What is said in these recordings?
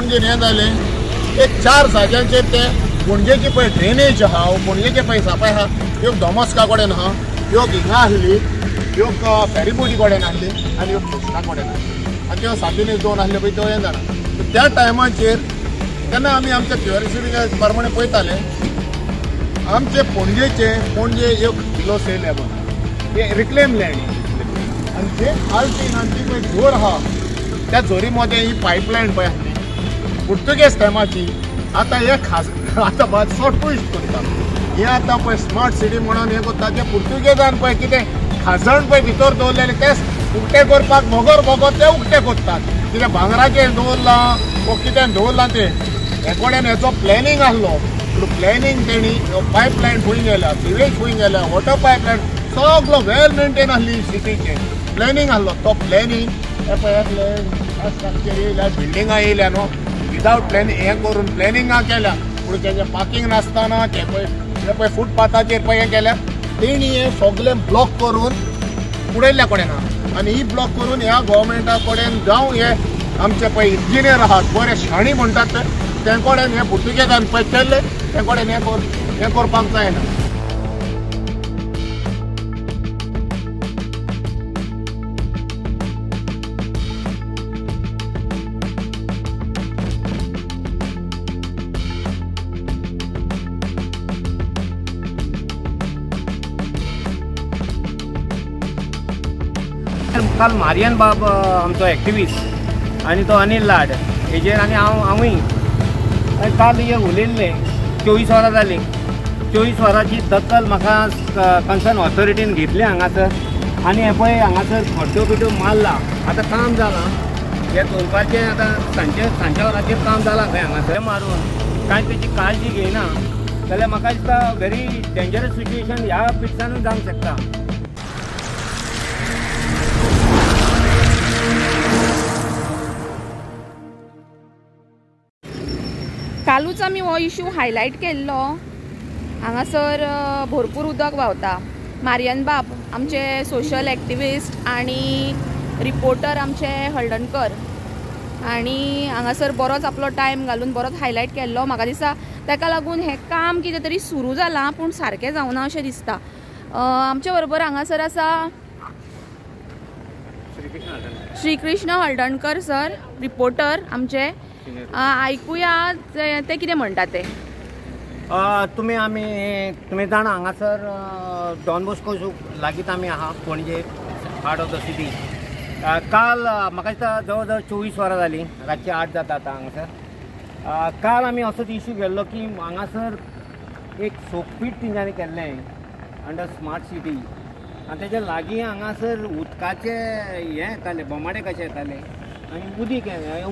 पणजेन हें जालें एक 4 जाग्यांचेर ते पणजेची पळय ड्रेनेज आहा पणजेचे पळय सापाय आहा ह्यो दोमस्का कडेन आहा ह्यो हिंगा आहली ह्यो फेरीबोटी कडेन आहली आनी ह्यो कृष्णा कडेन आहली आनी त्यो सातीन 2 आहले पळय त्यो हें जाणा त्या टायमाचेर तेन्ना आमी आमच्या क्युरियोसिटी प्रमाणे पळयताले आमचे पणजे एक किलो से लेवल हे रिक्लेम लँड आनी जे आल्टीन आनी ती पळय जोर आहा त्या जोरी मध्ये ही पायपलायन पळय आहली पुर्तुगेज टायमाची आतां हे आतां बाद ट्विस्ट करता हे आतां पळय स्मार्ट सिटी म्हणून हे करता जे पुर्तुगेजान पळय कितें खाजण पळय भितर दवरलेले तेच उक्ते करपाक भोगोर ते उक्ते करतात कितें भांगराचेर दवरलां वो कितें दवरलां ते हे कडेन हेचो प्लॅनिंग आहलो प्लॅनिंग तेणी पायपलायन खंय गेल्या सिवेज खंय गेल्या वॉटर पायपलायन सगळो वेल मेंटेन आहली सिटीचे प्लॅनिंग आहलो तो प्लॅनिंग हे पळय स्ट्रक्चर येयल्या बिल्डिंगा येयल्या न्हू विदावट प्लॅनिंग हें करून प्लॅनिंगा केल्या पूण तेजें पार्किंग नासतना ते पळय फुटपाथाचेर पळय हें केल्या तेणी हें सगळें ब्लॉक करून उडयल्ल्या कडेन आहा आनी ही ब्लॉक करून ह्या गव्हर्मेंटा कडेन जावं हे आमचे पळय इंजिनियर आहात बरे शाणी म्हणटात ते कडेन हे पुर्तुगेजान पळय केल्ले ते कडेन हें करपाक जायना काल मारियन बाब आमचो एक्टिविस्ट आनी तो अनिल लाड हेजेर आनी हांवूय काल हे उलयल्ले 24 वरां जालीं 24 वरांची दखल म्हाका कन्सर्न ऑथॉरिटीन घेतली हांगासर आनी हे पळय हांगासर खड्डो बिड्डो मारला आतां काम जालां हे चोवपाचें आतां सांच्या वरांचेर काम जालां खंय हांगासर मारून कांय तेची काळजी घेयना जाल्यार म्हाका दिसता व्हेरी डेंजरस सिट्युएशन ह्या पिट्सानूय जावंक शकता. कालूच आमी हो इश्यू हायलायट केल्लो हांगासर भरपूर उदक व्हांवता मारियन बाब आमचे सोशल एक्टिविस्ट आनी रिपोर्टर आमचे हळदणकर आनी हांगासर बरोच आपलो टायम घालून बरोच हायलायट केल्लो म्हाका दिसता ताका लागून हें काम कितें तरी सुरू जालां पूण सारकें जावना अशें दिसता. आमचे बरोबर हांगासर आसा श्रीकृष्ण हळदणकर सर रिपोर्टर आमचे आयकुया ते कितें म्हणटा ते. तुम्ही जाणा हांगासर डॉन बॉस्को लागींच आमी आहा पणजे हार्ट ऑफ द सिटी. काल म्हाका दिसता जवळ जवळ 24 वरां जालीं रातची 8 जाता आतां हांगासर. काल आमी असोच इश्यू केल्लो की हांगासर एक सोकपीट तेंच्यांनी केल्लें अंडर स्मार्ट सिटी आनी तेच्या लागीं हांगासर उदकाचे हे येताले बोमाडे कशे येताले आनी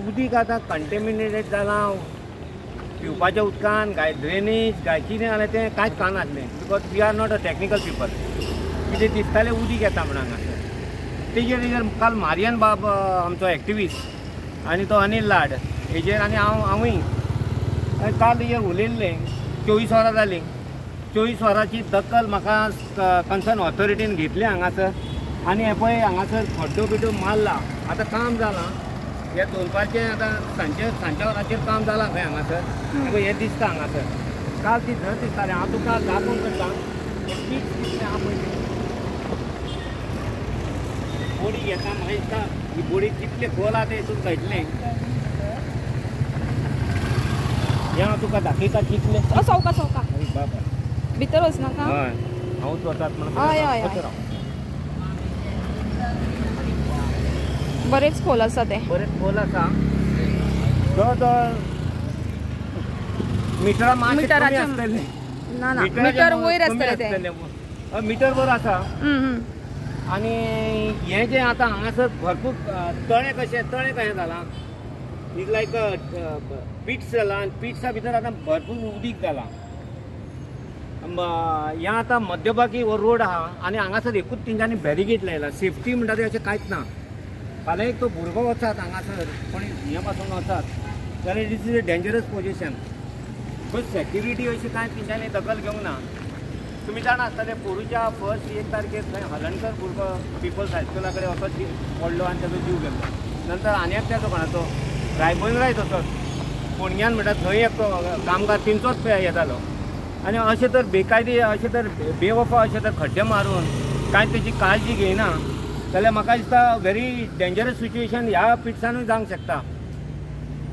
उदीक आतां कंटेमिनेटेड जालां पिवपाच्या उदकान काय ड्रेनेज काय कितें जालें तें कांयच कळनासलें because we are not a technical people कितें दिसतालें उदीक येता म्हणून हांगासर. तेजेर काल मारियन बाब आमचो एक्टिविस्ट आनी तो अनिल लाड हेजेर आनी हांवूय काल हे उलयल्ले 24 वरां जालीं 24 वरांची दखल म्हाका कन्सर्न ऑथॉरिटीन घेतली हांगासर आनी हे पळय हांगासर खड्डो बिड्डो मारला आतां काम जालां हे दवरपाचें आतां सांच्या वरांचेर काम जालां खंय हांगासर हें दिसता हांगासर. काल ती धर दिसतालें हांव तुका दाखोवन करता कितलें आहा पळय बोडी घेता म्हाका दिसता ही बोडी कितले खोल आहा तें हितून कळटलें. हें हांव तुका दाखयता कितलें सवका सवका बाबा भितर वचनाका. हय हांवूच वतात म्हणून हय हय बरेच खोल आसा तें बरेच खोल आसा जवळ जवळ मिटरा मिटराच्या ना ना मिटर वयर आसतलें तें मिटर वर आसा. आनी हें जें आतां हांगासर भरपूर तळें कशें जालां एक लायक पिट्स जाला आनी पिट्सा भितर आतां भरपूर उदीक जालां. हें आतां मध्यभागी हो रोड आहा आनी हांगासर एकूच तेंच्यांनी बॅरिगेट लायला सेफ्टी म्हणटा तें अशें कांयच ना. फाल्यां एक तो भुरगो वचत हांगासर पण हे पासून वचत जाल्यार it is a dangerous position but security अशी कांय तेंच्यांनी दखल घेवंक ना. तुमी जाणा आसतलें पोरूच्या फर्स्ट 1 तारखेर थंय हळदणकर भुरगो पिपल्स हायस्कुला कडेन वचत पडलो आनी ताचो जीव गेलो. नंतर आनी एकट्याचो कोणाचो रायबंद्राय तसोच फोंडग्यान म्हणटा थंय एक कामगार तेंचोच येतालो आनी अशें तर बेकायदे अशें तर बेवफा अशें तर खड्डे मारून कांय तेजी काळजी घेयना जाल्यार म्हाका दिसता व्हेरी डेंजरस सिच्युएशन ह्या पिट्सानूय जावंक शकता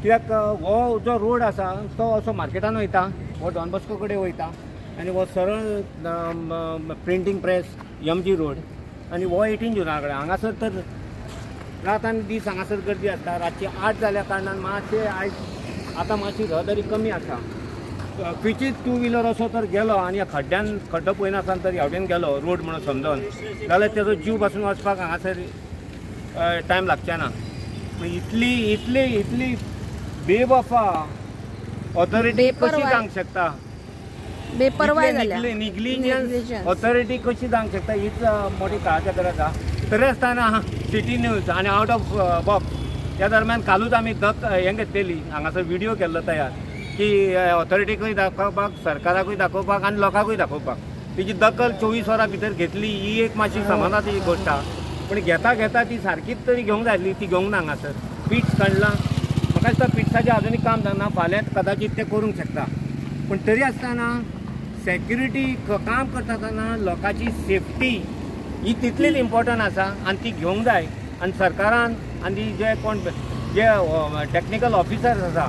कित्याक हो जो रोड आसा तो असो मार्केटान वयता हो डॉन बॉस्को कडेन वयता आनी हो सरळ प्रिंटींग प्रेस MG रोड आनी हो 18 जुना कडेन हांगासर तर रात आनी दीस हांगासर गर्दी आसता रातची 8 जाल्या कारणान मातशें आयज आतां मातशी रहदारी कमी आसा क्विचीत 2 व्हिलर असो तर गेलो आनी खड्ड्यान खड्डो पळयनासतना तर हेवटेन गेलो रोड म्हणून समजून जाल्यार तेजो जीव पासून वचपाक हांगासर टायम लागचे ना इतली बेवफा ऑथॉरिटी कशी जावंक शकता बेपरवाय निग्लिजन्स ऑथॉरिटी कशी जावंक शकता हीच मोठी काळाची गरज आसा तरी आसतना सिटी न्यूज आनी आउट ऑफ बॉक्स ह्या दरम्यान कालूच आमी हें घेतलेली हांगासर व्हिडिओ केल्लो तयार की ऑथॉरिटीकूय दाखोवपाक सरकाराकूय दाखोवपाक आनी लोकांकूय दाखोवपाक तेजी दखल 24 वरां भितर घेतली ही एक मातशी समाधानाची गोश्ट आसा पूण घेता ती सारकीच तरी घेवंक जाय ती घेवंक ना हांगासर पिट्स काडलां म्हाका दिसता पिट्साचें आजुनूय काम जावना फाल्यां कदाचित ते करूंक शकता पूण तरी आसतना सेक्युरिटी काम करता आसतना लोकांची सेफ्टी ही तितलीच इम्पॉर्टंट आसा आनी ती घेवंक जाय आनी सरकारान आनी जे कोण जे टॅक्निकल ऑफिसर्स आसा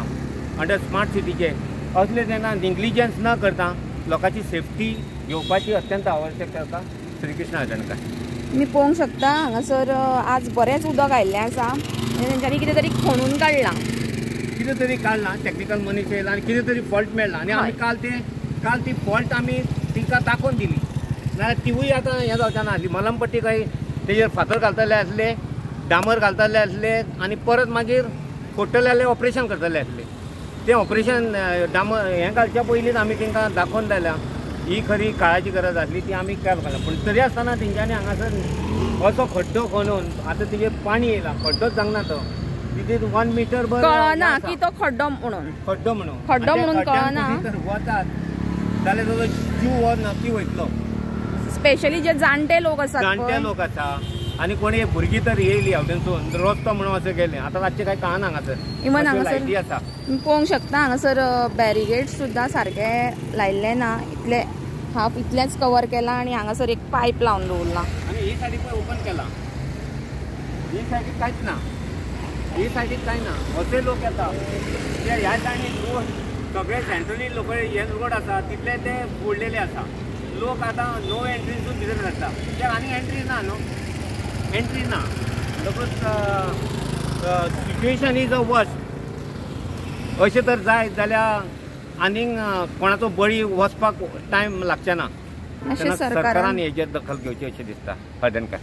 अंडर स्मार्ट सिटीचे असले तेन्ना निग्लिजन्स न करता लोकांची सेफ्टी घेवपाची अत्यंत आवश्यक आसा श्रीकृष्ण हजणकार तुम्ही पळोवंक शकता हांगासर आज बरेंच उदक आयिल्लें आसा आनी तेंच्यांनी कितें तरी खणून काडलां टॅक्निकल मनीस येयला आनी कितें तरी फॉल्ट मेळ्ळा आनी आमी काल ती फॉल्ट आमी तिका दाखोवन दिली नाल्यार तिवूय आतां हें जावचें ना आसली मलमपट्टी काय तेजेर फातर घालतले आसले डामर घालतले आसले आनी परत मागीर फोडटले जाल्यार ऑपरेशन करतले आसले तें ऑपरेशन डामर हें घालच्या पयलींच आमी तांकां दाखोवन जाल्या ही खरी काळाची गरज आसली ती आमी केली पूण तरी आसतना तेंच्यांनी हांगासर असो खड्डो खणून आतां तेजेर पाणी येयला खड्डोच जावना तो तिजेर 1 मीटर कळना की तो खड्डो म्हणून कळना वतात जाल्यार ताजो जीव हो नक्की वयतलो स्पेशली जे जाणटे लोक आसा आनी कोणी भुरगीं तर येयली हावटेनसून रस्तो म्हणून अशें गेलें आतां रातचें कांय कळना हांगासर इवन हांगासर आसा पळोवंक शकता हांगासर बॅरिगेड सुद्दां सारके लायिल्ले ना इतले हाफ इतलेंच कवर केलां आनी हांगासर एक पायप लावन दवरला आनी ही सायडीक पळय ओपन केला ही सायडीक कांयच ना ही सायडीक कांय ना अशे लोक येता ते ह्या सायडीक रोड सगळे सेंट्रली लोक हे रोड आसा तितले ते फोडलेले आसा लोक आतां नो एंट्रीसून भितर धाडटा ते आनी एंट्री ना न्हू एंट्री ना म्हणटकूच सिच्युएशन इज अ वर्स्ट अशें तर जायत जाल्यार आनीक कोणाचो बळी वचपाक टायम लागचे ना सरकारान हेजेर दखल घेवची अशें दिसता हळदणकार